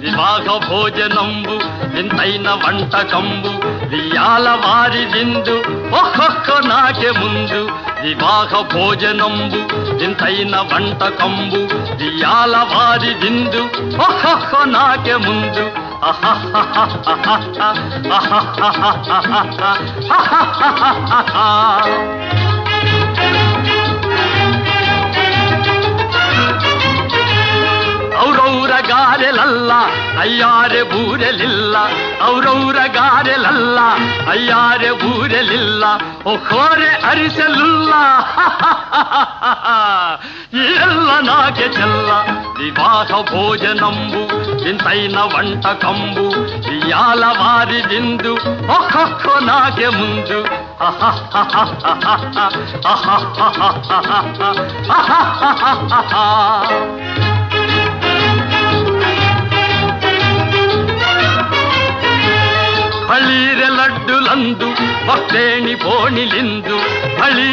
వివాహ భోజనంబు వింతైన వంటకంబు వియాల వారి విందు ఒక్కొక్క నాకే ముందు. వివాహ భోజనంబు వింతైన వంటకంబు వియాల వారి విందు ఒక్కొక్క నాకే ముందు. ಔರೌರ ಗಾರೆಲಲ್ಲ ಅಯ್ಯಾರೆ ಬೂರೆಲಿಲ್ಲ, ಔರೌರ ಗಾರೆಲಲ್ಲ ಅಯ್ಯಾರೆ ಬೂರೆಲಿಲ್ಲ, ಒಕ್ಕೋರೆ ಅರಿಸಲಿಲ್ಲ. ಎಲ್ಲ ನಾಗೆ ಚೆಲ್ಲ ವಿವಾಹ ಭೋಜನಂಬು ವಿಂತೈನ వంటకంబు వియాల వారి విందు ఒక్కొక్క నాకే ముందు. ಬಳೀರೆ ಲಡ್ಡುಲಂದು ಭಕ್ತೇಣಿ ಬೋಣಿಲಿಂದು ಬಳಿ